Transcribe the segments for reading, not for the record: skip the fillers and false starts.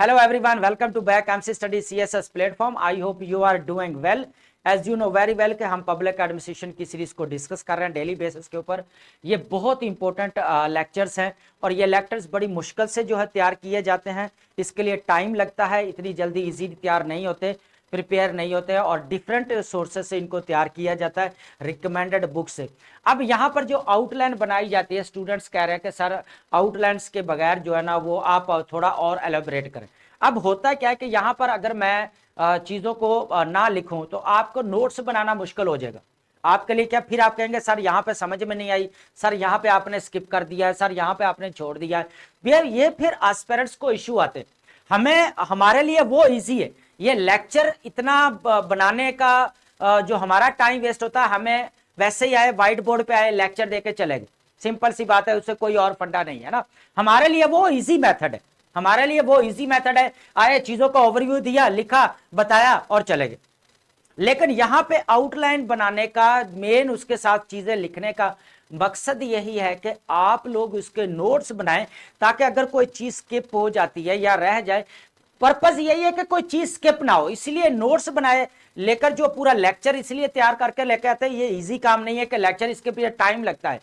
Hello everyone, welcome to back MC Study CSS platform. I hope you are doing well. As you know very well कि हम public administration की series को discuss कर रहे हैं daily basis के ऊपर। ये बहुत इंपॉर्टेंट लेक्चर्स हैं और ये लेक्चर्स बड़ी मुश्किल से जो है तैयार किए जाते हैं। इसके लिए टाइम लगता है, इतनी जल्दी इजीली तैयार नहीं होते, प्रिपेयर नहीं होते हैं और डिफरेंट सोर्सेज से इनको तैयार किया जाता है, रिकमेंडेड बुक से। अब यहाँ पर जो आउटलाइन बनाई जाती है, स्टूडेंट्स कह रहे हैं कि सर आउटलाइंस के बगैर जो है ना वो आप थोड़ा और एलेबोरेट करें। अब होता क्या है कि यहाँ पर अगर मैं चीज़ों को ना लिखूं तो आपको नोट्स बनाना मुश्किल हो जाएगा आपके लिए। क्या फिर आप कहेंगे सर यहाँ पे समझ में नहीं आई, सर यहाँ पे आपने स्किप कर दिया है, सर यहाँ पे आपने छोड़ दिया है। ये फिर एस्पिरेंट्स को इश्यू आते हैं। हमें हमारे लिए वो इजी है, ये लेक्चर इतना बनाने का जो हमारा टाइम वेस्ट होता है, हमें वैसे ही आए व्हाइट बोर्ड पे आए लेक्चर देके चले गए, सिंपल सी बात है, उससे कोई और फंडा नहीं है ना। हमारे लिए वो इजी मेथड है, हमारे लिए वो इजी मेथड है, आए चीजों का ओवरव्यू दिया, लिखा, बताया और चले गए। लेकिन यहां पे आउटलाइन बनाने का मेन, उसके साथ चीजें लिखने का मकसद यही है कि आप लोग उसके नोट्स बनाएं ताकि अगर कोई चीज स्किप हो जाती है या रह जाए, पर्पस यही है कि कोई चीज स्किप ना हो, इसलिए नोट्स बनाए। लेकर जो पूरा लेक्चर इसलिए तैयार करके लेके आते हैं, ये इजी काम नहीं है कि लेक्चर, इसके पीछे टाइम लगता है,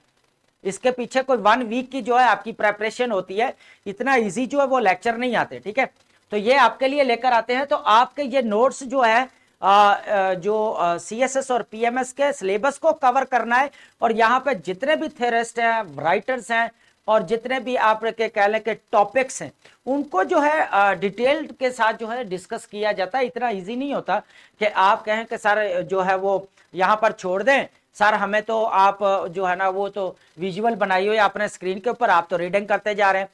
इसके पीछे कोई 1 वीक की जो है आपकी प्रेपरेशन होती है, इतना इजी जो है वो लेक्चर नहीं आते। ठीक है, तो ये आपके लिए लेकर आते हैं। तो आपके ये नोट्स जो है जो सीएसएस और पीएमएस के सिलेबस को कवर करना है और यहाँ पे जितने भी थेरिस्ट हैं, राइटर्स हैं और जितने भी आपके कह लें कि टॉपिक्स हैं, उनको जो है डिटेल के साथ जो है डिस्कस किया जाता है। इतना इजी नहीं होता कि आप कहें कि सर जो है वो यहाँ पर छोड़ दें, सर हमें तो आप जो है ना वो तो विजुअल बनाई हुई अपने स्क्रीन के ऊपर, आप तो रीडिंग करते जा रहे हैं।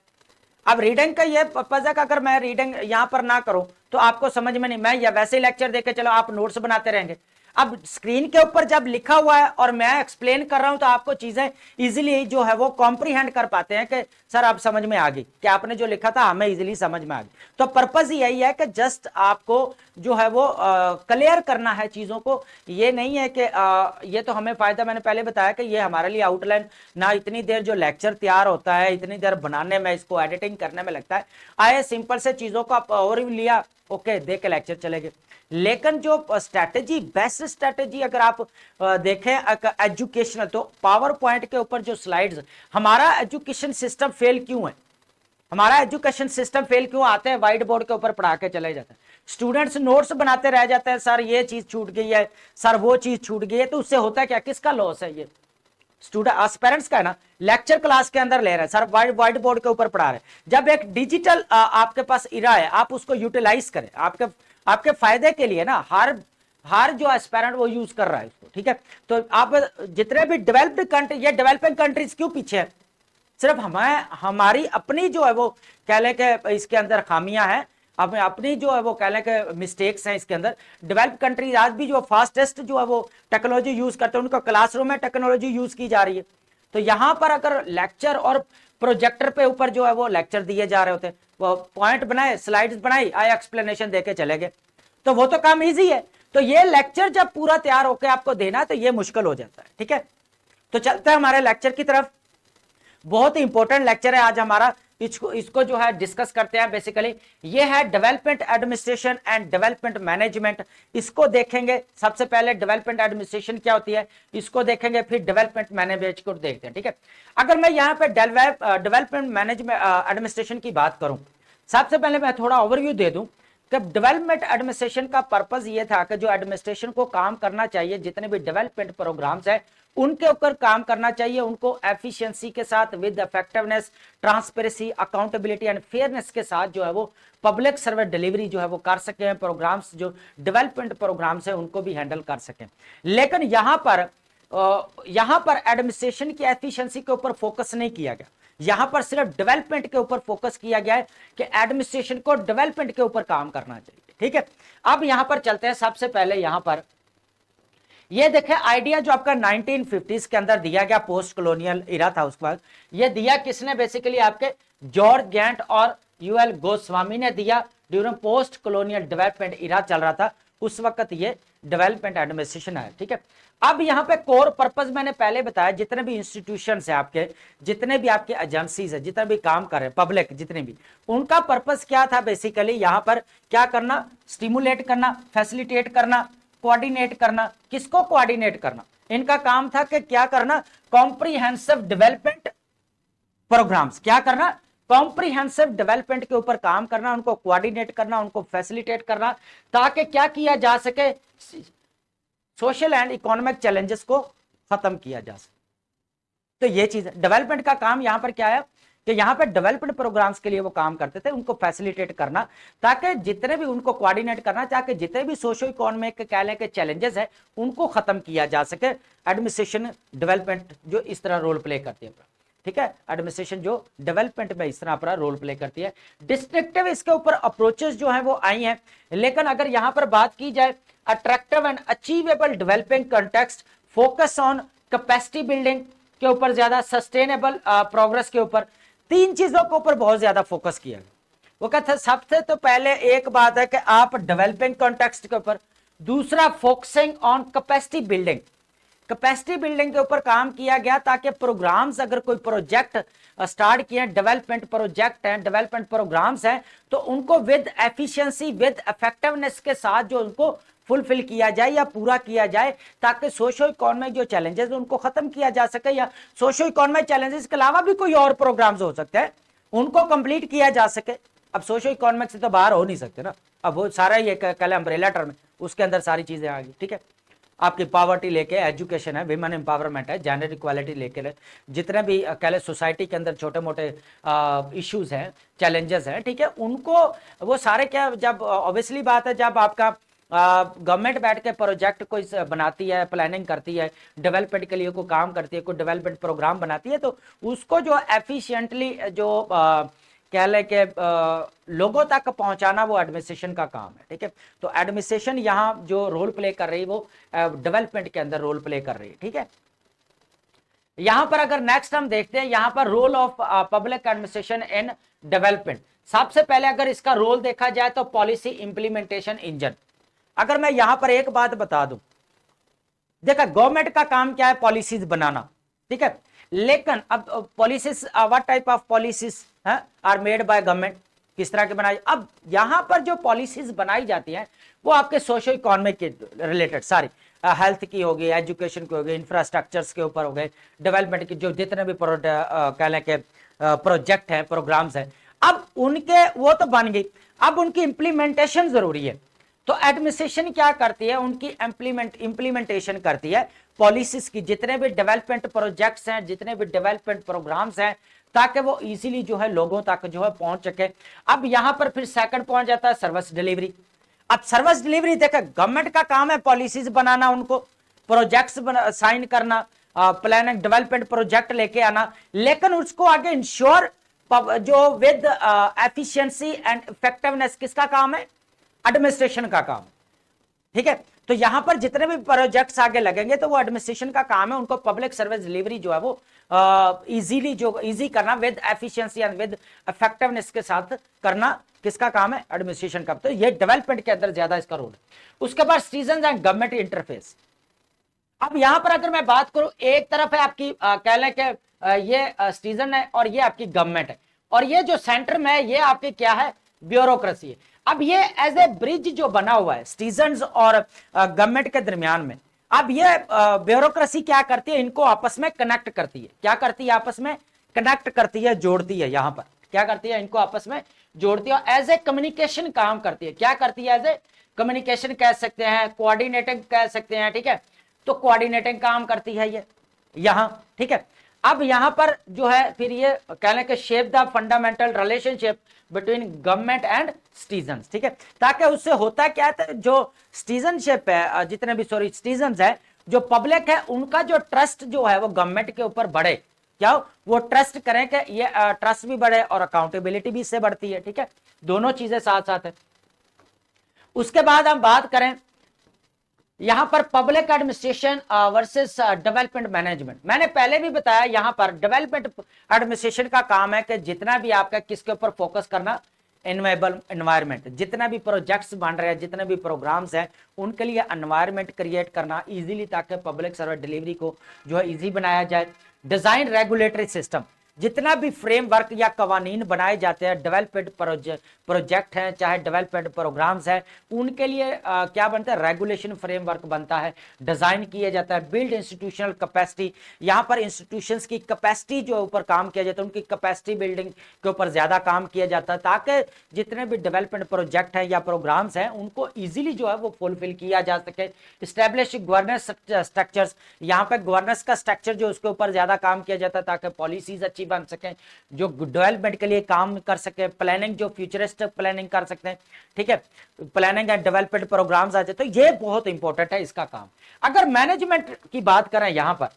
अब रीडिंग का ये पर्पज है कि अगर मैं रीडिंग यहाँ पर ना करूं तो आपको समझ में नहीं, मैं या वैसे ही लेक्चर देके चलो आप नोट्स बनाते रहेंगे। अब स्क्रीन के ऊपर जब लिखा हुआ है और मैं एक्सप्लेन कर रहा हूं तो आपको चीजें इजीली जो है वो कॉम्प्रीहेंड कर पाते हैं कि सर आप समझ में आ गई कि आपने जो लिखा था हमें इजीली समझ में आ गई। तो पर्पज यही है कि जस्ट आपको जो है वो क्लियर करना है चीजों को। ये नहीं है कि ये तो हमें फायदा, मैंने पहले बताया कि ये हमारे लिए आउटलाइन ना, इतनी देर जो लेक्चर तैयार होता है इतनी देर बनाने में, इसको एडिटिंग करने में लगता है। आए सिंपल से चीजों को आप और लिया, ओके, देख के लेक्चर चले गए। लेकिन जो स्ट्रैटेजी, बेस्ट स्ट्रैटेजी अगर आप देखें एजुकेशनल, तो पावर पॉइंट के ऊपर जो स्लाइड्स, हमारा एजुकेशन सिस्टम फेल क्यों है, हमारा एजुकेशन सिस्टम फेल क्यों आते हैं, व्हाइट बोर्ड के ऊपर पढ़ा के चले जाते हैं, स्टूडेंट्स नोट्स बनाते रह जाते हैं, सर ये चीज छूट गई है, सर वो चीज छूट गई है। तो उससे होता है क्या, किसका लॉस है, ये स्टूडेंट पेरेंट्स का है ना। लेक्चर क्लास के अंदर ले रहे हैं सर, व्हाइट बोर्ड के ऊपर पढ़ा रहे हैं। जब एक डिजिटल आपके पास इरा है, आप उसको यूटिलाइज करें, आपके फायदे के लिए ना। हर जो एस्पायरेंट वो यूज कर रहा है इसको, ठीक है। तो आप जितने भी डेवलप्ड कंट्री, ये डेवलपिंग कंट्रीज क्यों पीछे है, सिर्फ हमारी अपनी जो है वो कह लें कि इसके अंदर खामियां हैं, अपनी जो है वो कह लें कि मिस्टेक्स हैं इसके अंदर। डेवलप कंट्रीज आज भी जो फास्टेस्ट जो है वो टेक्नोलॉजी यूज करते हैं, उनका क्लासरूम में टेक्नोलॉजी यूज की जा रही है। तो यहां पर अगर लेक्चर और प्रोजेक्टर पे ऊपर जो है वो लेक्चर दिए जा रहे होते हैं, वो पॉइंट बनाए, स्लाइड्स बनाई, आए एक्सप्लेनेशन देके चले गए, तो वो तो काम ईजी है। तो ये लेक्चर जब पूरा तैयार होकर आपको देना तो ये मुश्किल हो जाता है। ठीक है, तो चलते हैं हमारे लेक्चर की तरफ। बहुत इंपॉर्टेंट लेक्चर है आज हमारा, इसको जो है डिस्कस करते हैं। बेसिकली ये है development administration and development management, इसको देखेंगे। सबसे पहले डेवलपमेंट एडमिनिस्ट्रेशन क्या होती है इसको देखेंगे, फिर डेवलपमेंट मैनेजमेंट को देखते हैं। ठीक है, अगर मैं यहाँ पे डेवलपमेंट मैनेजमेंट एडमिनिस्ट्रेशन की बात करूं, सबसे पहले मैं थोड़ा ओवरव्यू दे दूं कि डेवलपमेंट एडमिनिस्ट्रेशन का पर्पस ये था कि जो एडमिनिस्ट्रेशन को काम करना चाहिए, जितने भी डेवलपमेंट प्रोग्राम्स है उनके ऊपर काम करना चाहिए, उनको एफिशिएंसी के साथ, with effectiveness, transparency, accountability and fairness के साथ जो है वो पब्लिक सर्विस डिलीवरी जो है वो कर सकें, प्रोग्राम्स जो डेवलपमेंट प्रोग्राम्स है उनको भी हैंडल कर सकें। लेकिन यहां पर एडमिनिस्ट्रेशन की एफिशिएंसी के ऊपर फोकस नहीं किया गया, यहां पर सिर्फ डेवलपमेंट के ऊपर फोकस किया गया है कि एडमिनिस्ट्रेशन को डेवलपमेंट के ऊपर काम करना चाहिए। ठीक है, अब यहां पर चलते हैं। सबसे पहले यहां पर ये देखें आइडिया जो आपका 1950s के अंदर दिया गया, पोस्ट कॉलोनियल इरा था उसके बाद, ये दिया किसने, बेसिकली आपके जॉर्ज गैंट और यूएल गोस्वामी ने दिया। ड्यूरिंग पोस्ट कॉलोनियल डेवलपमेंट इरा चल रहा था उस वक्त ये डेवलपमेंट एडमिनिस्ट्रेशन है, ठीक है। अब यहाँ पे कोर पर्पस मैंने पहले बताया, जितने भी इंस्टीट्यूशंस है आपके, जितने भी आपके एजेंसीज है, जितने भी काम कर रहे हैं पब्लिक, जितने भी, उनका पर्पस क्या था बेसिकली, यहाँ पर क्या करना, स्टिमुलेट करना, फैसिलिटेट करना, कोऑर्डिनेट करना। किसको कोऑर्डिनेट करना, इनका काम था कि क्या करना, कॉम्प्रिहेंसिव डेवलपमेंट प्रोग्राम्स, क्या करना, कॉम्प्रिहेंसिव डेवलपमेंट के ऊपर काम करना, उनको कोऑर्डिनेट करना, उनको फैसिलिटेट करना, ताकि क्या किया जा सके, सोशल एंड इकोनॉमिक चैलेंजेस को खत्म किया जा सके। तो ये चीज है डेवलपमेंट का काम। यहां पर क्या है कि यहां पर डेवलपमेंट प्रोग्राम्स के लिए वो काम करते थे, उनको फैसिलिटेट करना, ताकि जितने भी, उनको कोऑर्डिनेट करना, ताकि जितने भी सोशो इकोनॉमिक कह लें के चैलेंजेस है उनको खत्म किया जा सके। एडमिनिस्ट्रेशन डेवलपमेंट जो इस तरह रोल प्ले करती है, ठीक है, एडमिनिस्ट्रेशन जो डेवलपमेंट में इस तरह अपना रोल प्ले करती है। डिस्ट्रक्टिव इसके ऊपर अप्रोचेस जो है वो आई हैं, लेकिन अगर यहां पर बात की जाए, attractive and achievable developing context, focus on capacity building के ऊपर ज्यादा, सस्टेनेबल प्रोग्रेस के ऊपर, तीन चीजों के ऊपर बहुत ज्यादा फोकस किया। वो कहते हैं सबसे तो पहले एक बात है कि आप डेवलपिंग कॉन्टेक्स्ट के ऊपर, दूसरा focusing on capacity building, capacity building के ऊपर काम किया गया, ताकि प्रोग्राम्स, अगर कोई प्रोजेक्ट स्टार्ट किए, डेवलपमेंट प्रोजेक्ट हैं, डेवलपमेंट प्रोग्राम्स हैं, तो उनको विद एफिशिएंसी, विद इफेक्टिवनेस के साथ जो उनको फुलफिल किया जाए या पूरा किया जाए, ताकि सोशो इकोनॉमिक जो चैलेंजेस उनको खत्म किया जा सके, या सोशो इकोनॉमिक चैलेंजेस के अलावा भी कोई और प्रोग्राम्स हो सकते हैं, उनको कंप्लीट किया जा सके। अब सोशो इकोनॉमिक से तो बाहर हो नहीं सकते ना, अब वो सारा ये कल अम्ब्रेला टर्म, उसके अंदर सारी चीजें आ गई, ठीक है। आपकी पॉवर्टी लेके एजुकेशन है, विमेन एम्पावरमेंट है, जेंडर इक्वालिटी लेके, जितने भी कह लें सोसाइटी के अंदर छोटे मोटे इश्यूज हैं, चैलेंजेस हैं, ठीक है, उनको वो सारे क्या, जब ऑब्वियसली बात है, जब आपका गवर्नमेंट बैठ के प्रोजेक्ट कोई बनाती है, प्लानिंग करती है, डेवलपमेंट के लिए कोई काम करती है, कोई डेवलपमेंट प्रोग्राम बनाती है, तो उसको जो एफिशिएंटली जो कह लें कि लोगों तक पहुंचाना, वो एडमिनिस्ट्रेशन का काम है, ठीक है। तो एडमिनिस्ट्रेशन यहाँ जो रोल प्ले कर रही है, वो डेवलपमेंट के अंदर रोल प्ले कर रही है, ठीक है। यहां पर अगर नेक्स्ट हम देखते हैं, यहां पर role of public administration in development, सबसे पहले अगर इसका रोल देखा जाए तो पॉलिसी इंप्लीमेंटेशन इंजन। अगर मैं यहां पर एक बात बता दूं, देखा गवर्नमेंट का काम क्या है, पॉलिसीज बनाना, ठीक है, लेकिन अब policies, what type of policies are made by government, किस तरह के बनाई। अब यहां पर जो पॉलिसीज बनाई जाती हैं वो आपके सोशो इकोनॉमिक के रिलेटेड सारी, हेल्थ की होगी, एजुकेशन की होगी, इंफ्रास्ट्रक्चर्स के ऊपर हो गए, डेवलपमेंट की जो जितने भी कह लें के प्रोजेक्ट हैं, प्रोग्राम्स हैं, अब उनके वो तो बन गई, अब उनकी इंप्लीमेंटेशन जरूरी है। तो एडमिनिस्ट्रेशन क्या करती है, उनकी इंप्लीमेंटेशन करती है पॉलिसीज की, जितने भी डेवलपमेंट प्रोजेक्ट्स हैं, जितने भी डेवलपमेंट प्रोग्राम्स हैं, ताकि वो इजीली जो है लोगों तक जो है पहुंच सके। अब यहां पर फिर सेकंड पहुंच जाता है सर्विस डिलीवरी। अब सर्विस डिलीवरी देखे, गवर्नमेंट का काम है पॉलिसीज बनाना, उनको प्रोजेक्ट्स साइन करना, प्लानिंग डेवलपमेंट प्रोजेक्ट लेके आना, लेकिन उसको आगे इंश्योर जो विद एफिशिएंसी एंड इफेक्टिवनेस, किसका काम है, एडमिनिस्ट्रेशन का काम, ठीक है। तो यहां पर जितने भी प्रोजेक्ट्स आगे लगेंगे तो वो एडमिनिस्ट्रेशन का काम है, उनको पब्लिक सर्विस डिलीवरी जो है वो इजीली जो इजी करना, with efficiency and with effectiveness के साथ करना, किसका काम है, एडमिनिस्ट्रेशन का। तो ये डेवलपमेंट के अंदर ज्यादा इसका रोल है। उसके बाद सिटीजन एंड गवर्नमेंट इंटरफेस। अब यहां पर अगर मैं बात करूं, एक तरफ है आपकी कह लें कि ये सिटीजन है और ये आपकी गवर्नमेंट है, और ये जो सेंटर में है ये आपकी क्या है, ब्यूरोक्रेसी है। अब ये एज ए ब्रिज जो बना हुआ है सिटीजन्स और गवर्नमेंट के दरमियान में, अब ये ब्यूरोक्रेसी क्या करती है, इनको आपस में कनेक्ट करती है, क्या करती है, आपस में कनेक्ट करती है, जोड़ती है। यहां पर क्या करती है, इनको आपस में जोड़ती है, एज ए कम्युनिकेशन काम करती है। क्या करती है, एज ए कम्युनिकेशन कह सकते हैं, कोऑर्डिनेटिंग कह सकते हैं, ठीक है। तो कोऑर्डिनेटिंग काम करती है ये यहां, ठीक है। अब यहां पर जो है फिर ये कह लें कि shape the fundamental relationship between government and citizen, ठीक है, ताकि उससे होता क्या है, जो सिटीजनशिप है, जितने भी सिटीजन है, जो पब्लिक है, उनका जो ट्रस्ट जो है वो गवर्नमेंट के ऊपर बढ़े, क्या वो ट्रस्ट करें कि ये ट्रस्ट भी बढ़े और अकाउंटेबिलिटी भी इससे बढ़ती है, ठीक है, दोनों चीजें साथ साथ है। उसके बाद हम बात करें यहां पर public administration versus development management. मैंने पहले भी बताया, यहां पर डेवलपमेंट एडमिनिस्ट्रेशन का काम है कि जितना भी आपका किसके ऊपर फोकस करना, इनवेबल एनवायरनमेंट, जितना भी प्रोजेक्ट्स बन रहे हैं, जितने भी प्रोग्राम्स हैं, उनके लिए एनवायरनमेंट क्रिएट करना इजीली, ताकि पब्लिक सर्विस डिलीवरी को जो है इजी बनाया जाए। डिजाइन रेगुलेटरी सिस्टम, जितना भी फ्रेमवर्क या कवानीन बनाए जाते हैं, डेवलपमेंट प्रोजेक्ट हैं चाहे डेवलपमेंट प्रोग्राम्स हैं, उनके लिए क्या बनता है, रेगुलेशन फ्रेमवर्क बनता है, डिजाइन किया जाता है। बिल्ड इंस्टीट्यूशनल कैपेसिटी, यहाँ पर इंस्टीट्यूशंस की कैपेसिटी जो ऊपर काम किया जाता है, उनकी कैपेसिटी बिल्डिंग के ऊपर ज्यादा काम किया जाता है, ताकि जितने भी डेवलपमेंट प्रोजेक्ट हैं या प्रोग्राम्स हैं, उनको इजीली जो है वो फुलफिल किया जा सके। स्टैब्लिश गवर्नेंस स्ट्रक्चर्स, यहाँ पे गवर्नेंस का स्ट्रक्चर जो उसके ऊपर ज्यादा काम किया जाता है, ताकि पॉलिसीज अच्छी बन सके, जो डेवलपमेंट के लिए काम कर सके, प्लानिंग जो फ्यूचरिस्टिक प्लानिंग कर सकते हैं, ठीक है, प्लानिंग एंड डेवलपमेंट प्रोग्राम्स आ जाए, तो ये बहुत इंपॉर्टेंट है इसका काम। अगर मैनेजमेंट की बात करें यहां पर,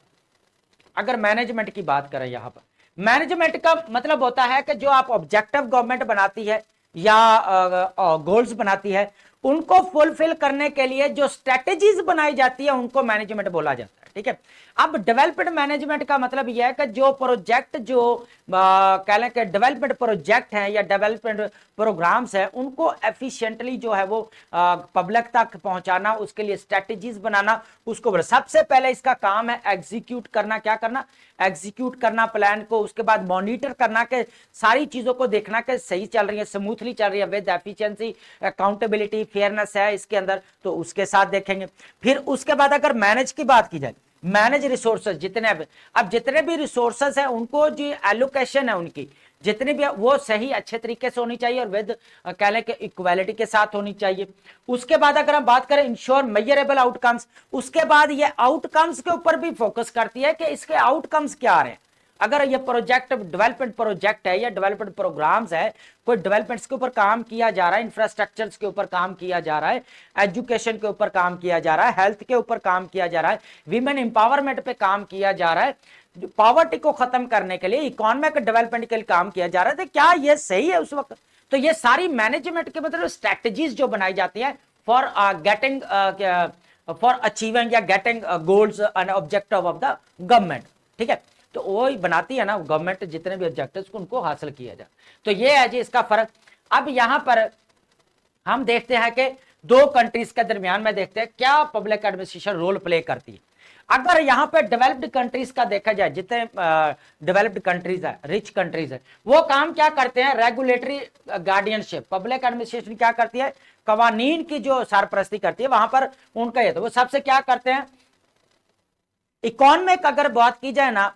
अगर मैनेजमेंट की बात करें यहां पर, मैनेजमेंट का मतलब होता है कि जो आप ऑब्जेक्टिव गवर्नमेंट बनाती है या गोल्स बनाती है, उनको फुलफिल करने के लिए जो स्ट्रेटेजीज बनाई जाती है, उनको मैनेजमेंट बोला जाता है, ठीक है। अब डेवलपमेंट मैनेजमेंट का मतलब यह है कि जो प्रोजेक्ट जो कह लें कि डेवलपमेंट प्रोजेक्ट है या डेवलपमेंट प्रोग्राम्स है, उनको एफिशिएंटली जो है वो पब्लिक तक पहुंचाना, उसके लिए स्ट्रेटेजीज बनाना, उसको सबसे पहले इसका काम है एग्जीक्यूट करना। क्या करना? एग्जीक्यूट करना प्लान को, उसके बाद मॉनिटर करना कि सारी चीजों को देखना कि सही चल रही है, स्मूथली चल रही है, विद एफिशिएंसी, अकाउंटेबिलिटी, फेयरनेस है इसके अंदर, तो उसके साथ देखेंगे। फिर उसके बाद अगर मैनेज की बात की जाए, मैनेज रिसोर्सेज, जितने अब जितने भी रिसोर्सेज है, उनको जो एलोकेशन है उनकी जितने भी वो सही अच्छे तरीके से होनी चाहिए और विद कह लें कि इक्वालिटी के साथ होनी चाहिए। उसके बाद अगर हम बात करें इंश्योर मेजरेबल आउटकम्स, उसके बाद ये आउटकम्स के ऊपर भी फोकस करती है कि इसके आउटकम्स क्या आ रहे हैं। अगर ये प्रोजेक्ट डेवलपमेंट प्रोजेक्ट है या डेवलपमेंट प्रोग्राम्स है, कोई डेवलपमेंट्स के ऊपर काम किया जा रहा है, इंफ्रास्ट्रक्चर्स के ऊपर काम किया जा रहा है, एजुकेशन के ऊपर काम किया जा रहा है, हेल्थ के ऊपर काम किया जा रहा है, विमेन एम्पावरमेंट पे काम किया जा रहा है, पॉवर्टी को खत्म करने के लिए, इकोनॉमिक डेवलपमेंट के लिए काम किया जा रहा है, तो क्या ये सही है उस वक्त? तो ये सारी मैनेजमेंट के मतलब स्ट्रैटेजीज जो बनाई जाती है फॉर गेटिंग फॉर अचीविंग या getting goals and objective of the government, ठीक है। तो वो ही बनाती है ना गवर्नमेंट, जितने भी ऑब्जेक्टिव्स को उनको हासिल किया जाए। तो ये है जी इसका फर्क। अब यहां पर हम देखते हैं कि दो कंट्रीज के दरमियान में देखते हैं क्या पब्लिक एडमिनिस्ट्रेशन रोल प्ले करती है। अगर यहां पे डेवलप्ड कंट्रीज का देखा जाए, जितने डेवलप्ड कंट्रीज है, रिच कंट्रीज है, वो काम क्या करते हैं? रेगुलेटरी गार्डियनशिप, पब्लिक एडमिनिस्ट्रेशन क्या करती है? कवानीन की जो सरपरस्ती करती है, वहां पर उनका ये, तो वो सबसे क्या करते हैं? इकोनॉमिक अगर बात की जाए ना,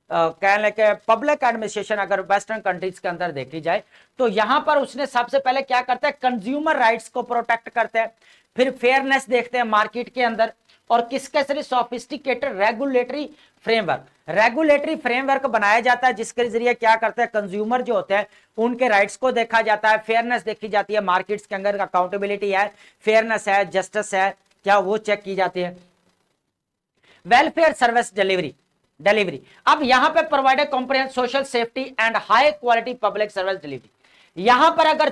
कह लें कि पब्लिक एडमिनिस्ट्रेशन अगर वेस्टर्न कंट्रीज के अंदर देखी जाए, तो यहां पर उसने सबसे पहले क्या करता है? कंज्यूमर राइट्स को प्रोटेक्ट करते हैं, फिर फेयरनेस देखते हैं मार्केट के अंदर, और किसके जरिए? सोफिस्टिकेटेड रेगुलेटरी फ्रेमवर्क बनाया जाता है, जिसके जरिए क्या करते हैं? कंज्यूमर जो होते हैं उनके राइट्स को देखा जाता है, फेयरनेस देखी जाती है, मार्केट्स के अंदर अकाउंटेबिलिटी है, फेयरनेस है, जस्टिस है, क्या वो चेक की जाती है। वेलफेयर सर्विस डिलीवरी, अब यहां पे provided comprehensive social safety and high quality public service delivery. यहां पर अगर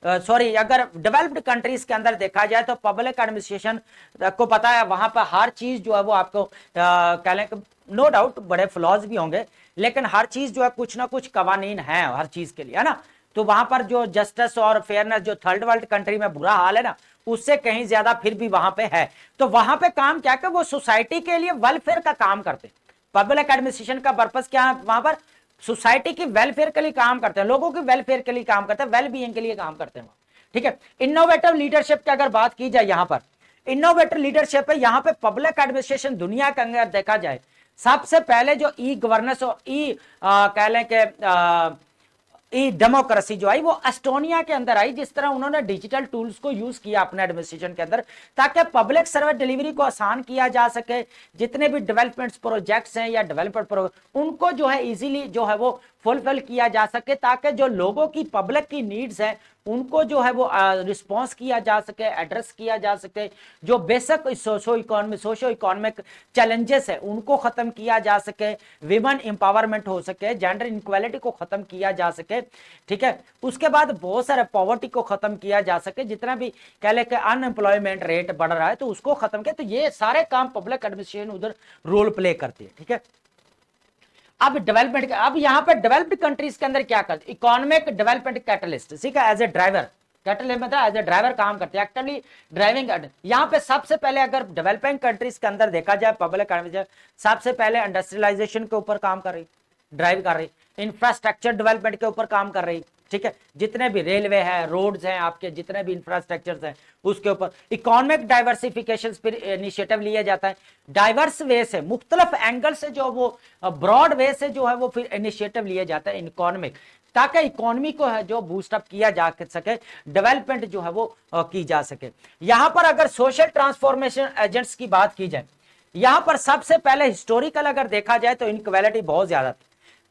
अगर डेवलप्ड कंट्रीज के अंदर देखा जाए, तो पब्लिक एडमिनिस्ट्रेशन को पता है वहां पर हर चीज जो है वो आपको कह लें, नो डाउट बड़े फ्लॉज भी होंगे, लेकिन हर चीज जो है कुछ ना कुछ कवानीन है हर चीज के लिए, है ना। तो वहां पर जो जस्टिस और फेयरनेस जो थर्ड वर्ल्ड कंट्री में बुरा हाल है ना, उससे कहीं ज्यादा फिर भी वहां पे है। तो वहां पे काम क्या कर, वो सोसाइटी के लिए वेलफेयर का काम करते हैं। पब्लिक एडमिनिस्ट्रेशन का पर्पस क्या है? वहां पर सोसाइटी की वेलफेयर के लिए काम करते हैं, लोगों की वेलफेयर के लिए काम करते हैं, वेल बीइंग के लिए काम करते हैं, ठीक है। इनोवेटिव लीडरशिप की अगर बात की जाए, यहां पर इनोवेटिव लीडरशिप है, यहां पे पब्लिक एडमिनिस्ट्रेशन दुनिया के अंदर देखा जाए, सबसे पहले जो ई गवर्नेंस और ई कह लें कि ई डेमोक्रेसी जो आई, वो एस्टोनिया के अंदर आई, जिस तरह उन्होंने डिजिटल टूल्स को यूज किया अपने एडमिनिस्ट्रेशन के अंदर, ताकि पब्लिक सर्विस डिलीवरी को आसान किया जा सके। जितने भी डेवलपमेंट प्रोजेक्ट्स हैं या डेवलपमेंट उनको जो है इजीली जो है वो फुलफिल किया जा सके, ताकि जो लोगों की पब्लिक की नीड्स हैं उनको जो है वो रिस्पॉन्स किया जा सके, एड्रेस किया जा सके। जो बेसिक सोशो इकोनॉमिक चैलेंजेस है उनको खत्म किया जा सके, विमेन एम्पावरमेंट हो सके, जेंडर इनक्वालिटी को खत्म किया जा सके, ठीक है। उसके बाद बहुत सारे पॉवर्टी को खत्म किया जा सके, जितना भी कह ले कि अनएम्प्लॉयमेंट रेट बढ़ रहा है तो उसको खत्म किया। तो ये सारे काम पब्लिक एडमिनिस्ट्रेशन उधर रोल प्ले करती है, ठीक है। अब डेवलपमेंट, अब यहाँ पे डेवलप्ड कंट्रीज के अंदर क्या करते, इकोनॉमिक डेवलपमेंट कैटलिस्ट, ठीक है, एज ए ड्राइवर, कैटलिस्ट मतलब एज ए ड्राइवर काम करते हैं, एक्टिवली ड्राइविंग। यहाँ पे सबसे पहले अगर डेवलपिंग कंट्रीज के अंदर देखा जाए पब्लिक सबसे पहले इंडस्ट्रियलाइजेशन के ऊपर काम कर रही, ड्राइव कर रही, इंफ्रास्ट्रक्चर डेवलपमेंट के ऊपर काम कर रही, ठीक है, जितने भी रेलवे है, रोड्स हैं, आपके जितने भी इंफ्रास्ट्रक्चर्स हैं उसके ऊपर। इकोनॉमिक डाइवर्सिफिकेशन पर इनिशिएटिव लिया जाता है, डाइवर्स वे से, मुख्तलिफ एंगल से जो वो ब्रॉड वे से जो है वो फिर इनिशिएटिव लिया जाता है इकोनॉमिक, ताकि इकोनॉमी को है जो बूस्टअप किया जा सके, डेवलपमेंट जो है वो की जा सके। यहां पर अगर सोशल ट्रांसफॉर्मेशन एजेंट्स की बात की जाए, यहां पर सबसे पहले हिस्टोरिकल अगर देखा जाए तो इनक्वालिटी बहुत ज्यादा थी।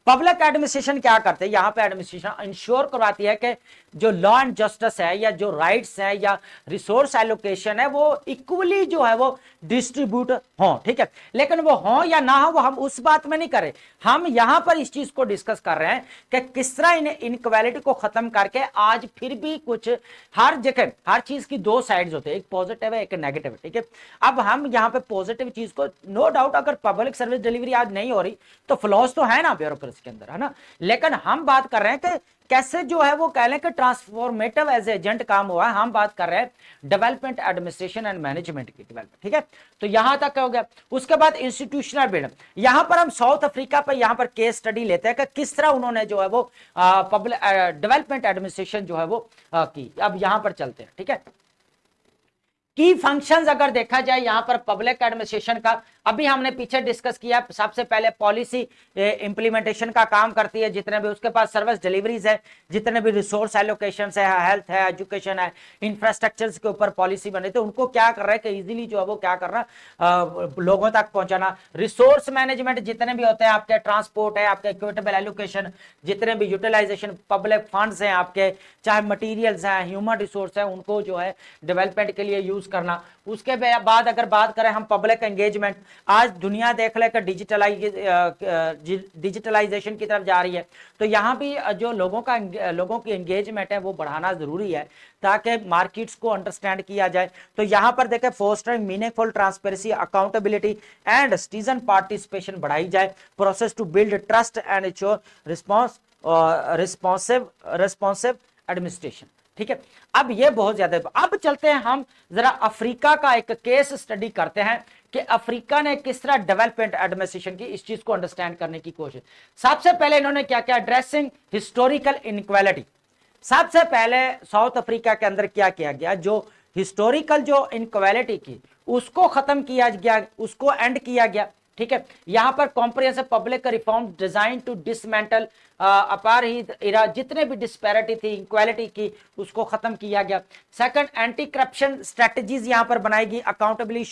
पब्लिक एडमिनिस्ट्रेशन क्या करते हैं, यहां पे एडमिनिस्ट्रेशन इंश्योर करवाती है कि जो लॉ एंड जस्टिस है या जो राइट्स है या रिसोर्स एलोकेशन है वो इक्वली जो है वो डिस्ट्रीब्यूट हो, ठीक है, लेकिन वो हो या ना हो वो हम उस बात में नहीं कर रहे, हम यहां पर इस चीज को डिस्कस कर रहे हैं कि किस तरह इन इनक्वालिटी को खत्म करके आज फिर भी कुछ, हर जगह हर चीज की दो साइड्स होते हैं, एक पॉजिटिव है एक नेगेटिव है, ठीक है। अब हम यहाँ पे पॉजिटिव चीज को, नो डाउट अगर पब्लिक सर्विस डिलीवरी आज नहीं हो रही तो फ्लॉज तो है ना ब्यूरोक्रेसी के अंदर, है ना, लेकिन हम बात कर रहे हैं कि कैसे जो है वो कह लें कि ट्रांसफॉर्मेटिव एज एजेंट काम हुआ है। हम बात कर रहे हैं डेवलपमेंट एडमिनिस्ट्रेशन एंड मैनेजमेंट की डेवलपमेंट, ठीक है, तो यहां तक हो गया। उसके बाद इंस्टीट्यूशनल बिल्ड, यहां पर हम साउथ अफ्रीका पर यहां पर केस स्टडी लेते हैं कि किस तरह उन्होंने जो है वो पब्लिक डेवलपमेंट एडमिनिस्ट्रेशन जो है वो की। अब यहां पर चलते हैं, ठीक है, की फंक्शंस अगर देखा जाए यहां पर पब्लिक एडमिनिस्ट्रेशन का, अभी हमने पीछे डिस्कस किया, सबसे पहले पॉलिसी इंप्लीमेंटेशन का काम करती है, जितने भी उसके पास सर्विस डिलीवरीज है, जितने भी रिसोर्स एलोकेशन है, हेल्थ है, एजुकेशन है, इंफ्रास्ट्रक्चर्स के ऊपर पॉलिसी बने, तो उनको क्या कर रहा है कि इजीली जो है वो क्या कर रहा है लोगों तक पहुंचाना। रिसोर्स मैनेजमेंट जितने भी होते हैं आपके, ट्रांसपोर्ट है, आपके इक्विटेबल एलोकेशन, जितने भी यूटिलाइजेशन पब्लिक फंड्स हैं आपके, चाहे मटीरियल्स हैं, ह्यूमन रिसोर्स है, उनको जो है डेवलपमेंट के लिए यूज करना। उसके बाद अगर बात करें हम पब्लिक एंगेजमेंट, आज दुनिया देख ले डिजिटलाइजेशन की तरफ जा रही है, तो यहाँ भी जो लोगों की एंगेजमेंट है वो बढ़ाना जरूरी है ताकि मार्केट्स को अंडरस्टैंड किया जाए। तो यहाँ पर देखें fostering meaningful transparency, accountability and citizen participation बढ़ाई जाए, process to build trust and ensure responsive administration, ठीक है। अब ये बहुत ज्यादा, अब चलते हैं हम जरा अफ्रीका का एक केस स्टडी करते हैं कि अफ्रीका ने किस तरह डेवलपमेंट एडमिनिस्ट्रेशन की, इस चीज को अंडरस्टैंड करने की कोशिश। सबसे पहले इन्होंने क्या किया, एड्रेसिंग हिस्टोरिकल इनइक्वालिटी। सबसे पहले साउथ अफ्रीका के अंदर क्या किया गया, जो हिस्टोरिकल जो इनइक्वालिटी की उसको खत्म किया गया, उसको एंड किया गया, ठीक है। यहां पर comprehensive public reform design to dismantle apartheid era, जितने भी डिस्पैरिटी थी इक्वालिटी की उसको खत्म किया गया। सेकंड, एंटी करप्शन स्ट्रेटजीज यहां पर बनाएगी, अकाउंटेबिलिटी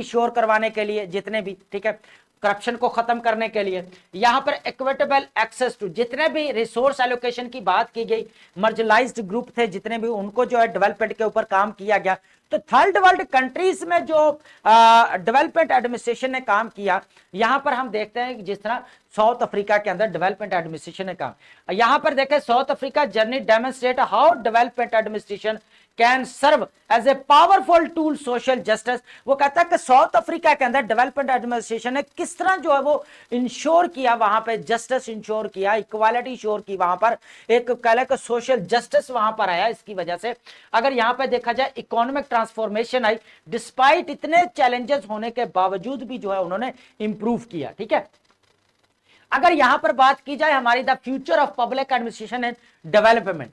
श्योर करवाने के लिए जितने भी, ठीक है, करप्शन को खत्म करने के लिए। यहां पर इक्विटेबल एक्सेस टू, जितने भी रिसोर्स एलोकेशन की बात की गई, मार्जिनलाइज्ड ग्रुप थे जितने भी, उनको जो है डेवलपमेंट के ऊपर काम किया गया। तो थर्ड वर्ल्ड कंट्रीज में जो डेवलपमेंट एडमिनिस्ट्रेशन ने काम किया, यहां पर हम देखते हैं कि जिस तरह साउथ अफ्रीका के अंदर डेवलपमेंट एडमिनिस्ट्रेशन ने काम, यहां पर देखें South Africa journey demonstrate how development administration can serve as a powerful tool social justice. वो कहता है कि साउथ अफ्रीका के अंदर डेवलपमेंट एडमिनिस्ट्रेशन ने किस तरह जो है वो इंश्योर किया, वहां पे जस्टिस इंश्योर किया, इक्वालिटी इंश्योर की, वहां पर एक कह कि सोशल जस्टिस वहां पर आया। इसकी वजह से अगर यहां पे देखा जाए इकोनॉमिक ट्रांसफॉर्मेशन आई, डिस्पाइट इतने चैलेंजेस होने के बावजूद भी जो है उन्होंने इंप्रूव किया, ठीक है। अगर यहां पर बात की जाए हमारी the future of public administration and development,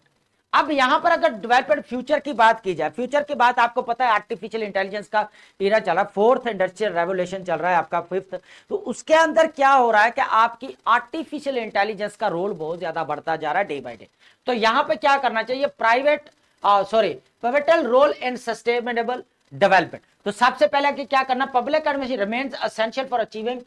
अब यहां पर अगर डेवलपमेंट फ्यूचर की बात की जाए, फ्यूचर की बात आपको पता है आर्टिफिशियल इंटेलिजेंस का एरा चला, फोर्थ इंडस्ट्रियल रेवोल्यूशन चल रहा है आपका, फिफ्थ, तो उसके अंदर क्या हो रहा है कि आपकी आर्टिफिशियल इंटेलिजेंस का रोल बहुत ज्यादा बढ़ता जा रहा है डे बाय डे। तो यहां पे क्या करना चाहिए, pivotal role in sustainable development. तो सबसे पहले कि क्या करना, public administration remains essential for achieving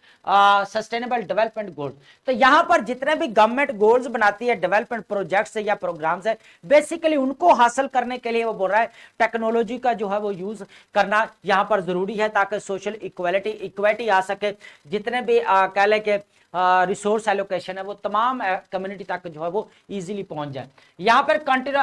sustainable development goals. तो यहां पर जितने भी गवर्नमेंट गोल्स बनाती है, डेवलपमेंट प्रोजेक्ट्स है या प्रोग्राम्स है, बेसिकली उनको हासिल करने के लिए वो बोल रहा है टेक्नोलॉजी का जो है वो यूज करना यहां पर जरूरी है ताकि सोशल इक्वालिटी आ सके। जितने भी कह लें कि रिसोर्स एलोकेशन है वो तमाम कम्युनिटी तक जो है वो इजीली पहुंच जाए। यहां पर continue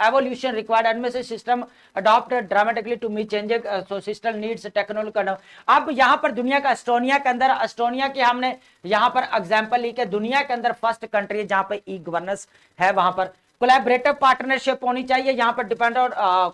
evolution required administrative system adopt dramatically to meet changes social needs technology. अब यहाँ पर दुनिया का एस्टोनिया के अंदर, एस्टोनिया की हमने यहाँ पर एग्जांपल ली कि दुनिया के अंदर फर्स्ट कंट्री जहाँ पे ई गवर्नेंस है, वहां पर कोलैबोरेटिव पार्टनरशिप होनी चाहिए। यहाँ पर depend on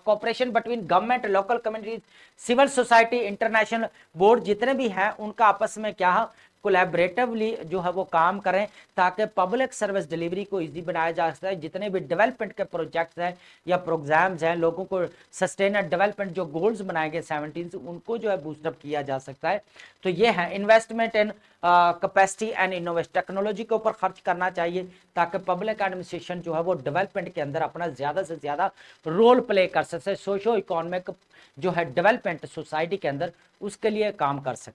cooperation between government, local communities, civil society, international board जितने भी हैं उनका आपस में क्या है, कोलैबोरेटिवली जो है वो काम करें, ताकि पब्लिक सर्विस डिलीवरी को इजी बनाया जा सकता है। जितने भी डेवलपमेंट के प्रोजेक्ट्स हैं या प्रोग्राम्स हैं, लोगों को सस्टेनेबल डेवलपमेंट जो गोल्स बनाए गए 17 से, उनको जो है बूस्टअप किया जा सकता है। तो ये है investment in capacity and innovation, technology के ऊपर खर्च करना चाहिए ताकि पब्लिक एडमिनिस्ट्रेशन जो है वो डेवलपमेंट के अंदर अपना ज्यादा से ज्यादा रोल प्ले कर सके, सोशो इकोनॉमिक जो है डेवलपमेंट सोसाइटी के अंदर उसके लिए काम कर सके।